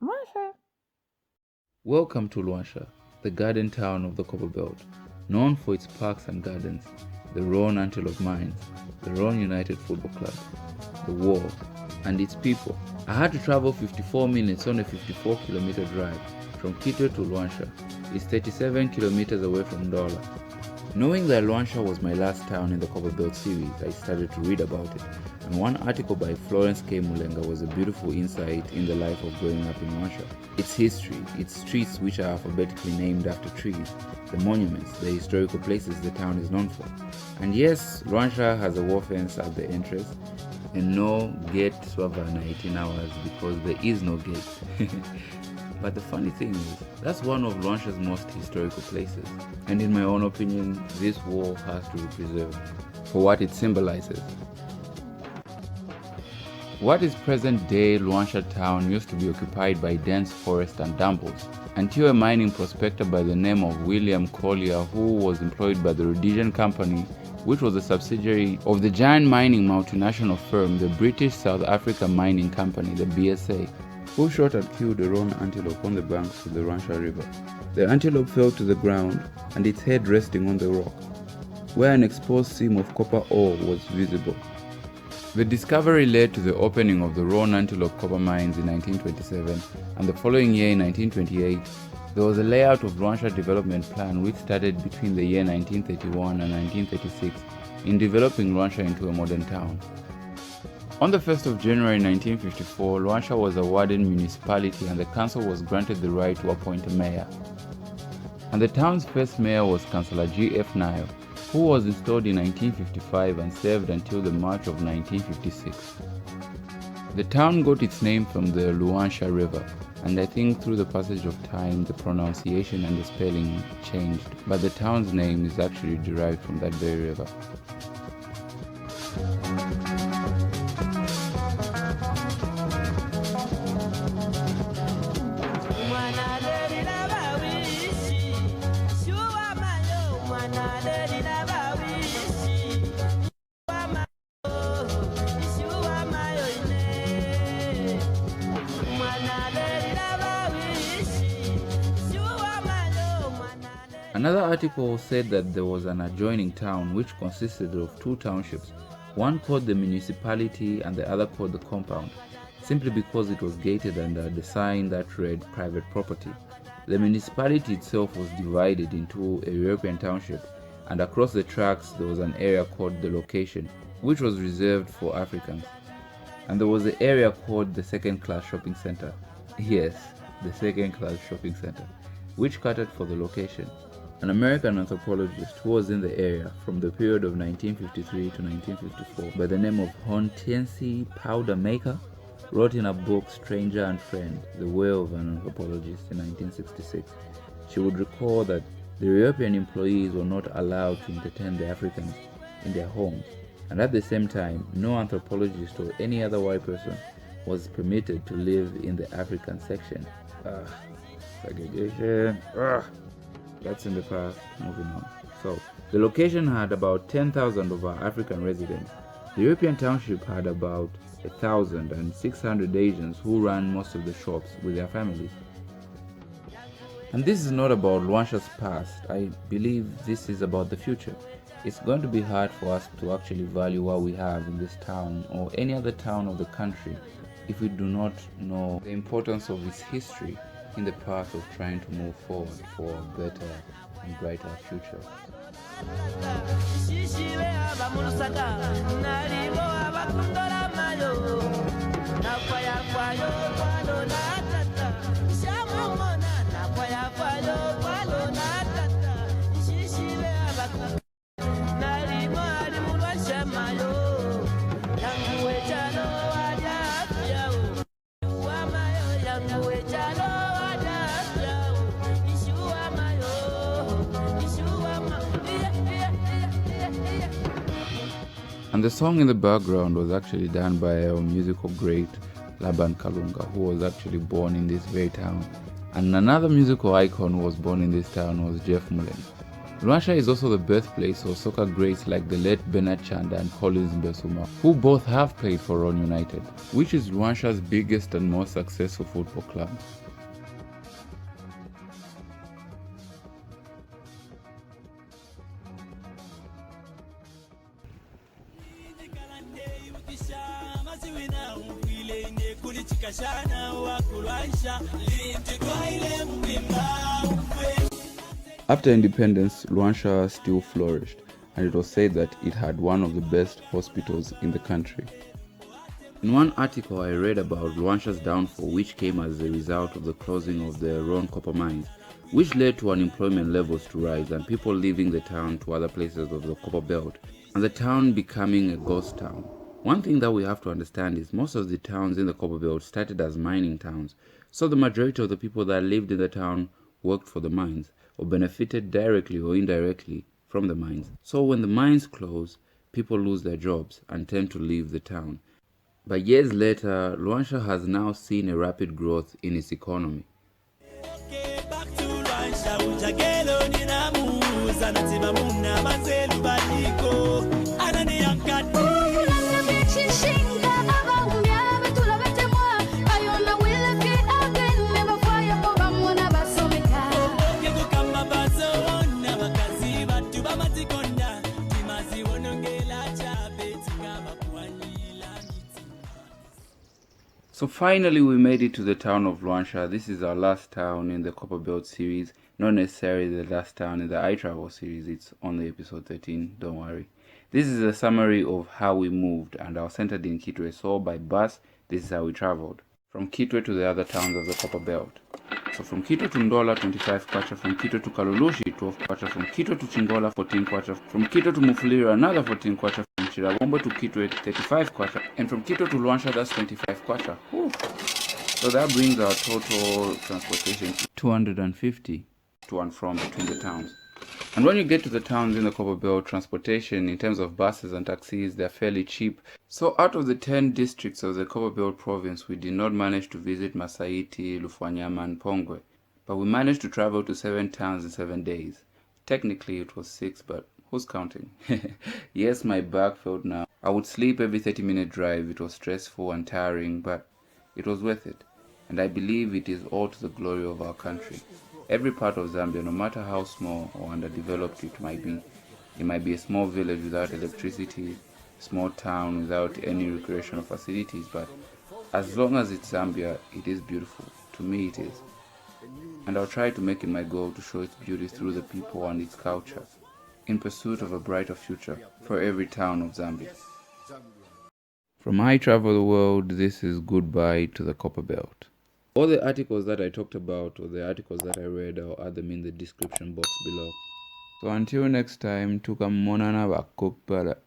Luanshya. Welcome to Luanshya, the garden town of the Copperbelt, known for its parks and gardens, the Roan Antelope Mines, the Roan United Football Club, the war, and its people. I had to travel 54 minutes on a 54-kilometer drive from Quito to Luanshya. It's 37 kilometers away from Ndola. Knowing that Luanshya was my last town in the Copperbelt series, I started to read about it, and one article by Florence K. Mulenga was a beautiful insight in the life of growing up in Luanshya. Its history, its streets which are alphabetically named after trees, the monuments, the historical places the town is known for. And yes, Luanshya has a wall fence at the entrance, and no gate swavana 18 hours because there is no gate. But the funny thing is, that's one of Luanshya's most historical places, and in my own opinion, this wall has to be preserved for what it symbolizes. What is present-day Luanshya town used to be occupied by dense forest and dumbles, until a mining prospector by the name of William Collier, who was employed by the Rhodesian Company, which was a subsidiary of the giant mining multinational firm, the British South Africa Mining Company, the BSA, who shot and killed a roan antelope on the banks of the Luanshya River. The antelope fell to the ground, and its head resting on the rock, where an exposed seam of copper ore was visible. The discovery led to the opening of the Roan Antelope copper mines in 1927, and the following year in 1928, there was a layout of Luanshya development plan which started between the year 1931 and 1936 in developing Luanshya into a modern town. On the 1st of January 1954, Luanshya was awarded municipality and the council was granted the right to appoint a mayor. And the town's first mayor was Councillor G.F. Nayo, who was installed in 1955 and served until the March of 1956. The town got its name from the Luanshya River, and I think through the passage of time the pronunciation and the spelling changed, but the town's name is actually derived from that very river. Another article said that there was an adjoining town which consisted of two townships, one called the municipality and the other called the compound, simply because it was gated under the sign that read private property. The municipality itself was divided into a European township, and across the tracks there was an area called the location, which was reserved for Africans. And there was an area called the second-class shopping center. Yes, the second-class shopping center, which catered for the location. An American anthropologist who was in the area from the period of 1953 to 1954 by the name of Hortense Powdermaker wrote in a book Stranger and Friend, The Way of an Anthropologist in 1966. She would recall that the European employees were not allowed to entertain the Africans in their homes, and at the same time, no anthropologist or any other white person was permitted to live in the African section. Segregation. That's in the past. Moving on. So, the location had about 10,000 of our African residents. The European township had about 1,600 Asians who ran most of the shops with their families. And this is not about Luanshya's past. I believe this is about the future. It's going to be hard for us to actually value what we have in this town or any other town of the country if we do not know the importance of its history in the path of trying to move forward for a better and brighter future. And the song in the background was actually done by our musical great Laban Kalunga, who was actually born in this very town. And another musical icon who was born in this town was Jeff Mullen. Luanshya is also the birthplace of soccer greats like the late Bernard Chanda and Collins Mbesuma, who both have played for Ron United, which is Luanshya's biggest and most successful football club. After independence, Luanshya still flourished, and it was said that it had one of the best hospitals in the country. In one article I read about Luanshya's downfall, which came as a result of the closing of the Ron copper mines, which led to unemployment levels to rise and people leaving the town to other places of the Copperbelt, and the town becoming a ghost town. One thing that we have to understand is most of the towns in the Copperbelt started as mining towns, so the majority of the people that lived in the town worked for the mines or benefited directly or indirectly from the mines. So when the mines close, people lose their jobs and tend to leave the town. But years later, Luanshya has now seen a rapid growth in its economy. So finally we made it to the town of Luanshya. This is our last town in the Copperbelt series. Not necessarily the last town in the I Travel series. It's only episode 13, don't worry. This is a summary of how we moved, and I was centered in Kitwe. So by bus, this is how we traveled. From Kitwe to the other towns of the Copperbelt. So from Kitwe to Ndola, 25 kwacha. From Kitwe to Kalulushi, 12 kwacha. From Kitwe to Chingola, 14 kwacha. From Kitwe to Mufulira, another 14 kwacha. From Chirabombo to Kitwe, 35 kwacha. And from Kitwe to Luanshya, that's 25 kwacha. Whew. So that brings our total transportation to 250 to and from between the towns. And when you get to the towns in the Copperbelt, transportation in terms of buses and taxis, they're fairly cheap. So out of the 10 districts of the Copperbelt province, we did not manage to visit Masaiti, Lufwanyama and Pongwe. But we managed to travel to 7 towns in 7 days. Technically it was 6, but who's counting? Yes, my back felt now. I would sleep every 30-minute drive. It was stressful and tiring, but it was worth it. And I believe it is all to the glory of our country. Every part of Zambia, no matter how small or underdeveloped it might be a small village without electricity, small town without any recreational facilities, but as long as it's Zambia, it is beautiful. To me it is. And I'll try to make it my goal to show its beauty through the people and its culture, in pursuit of a brighter future for every town of Zambia. From I Travel the World, this is goodbye to the Copperbelt. All the articles that I talked about or the articles that I read, I'll add them in the description box below. So until next time, tukamonana bakopala.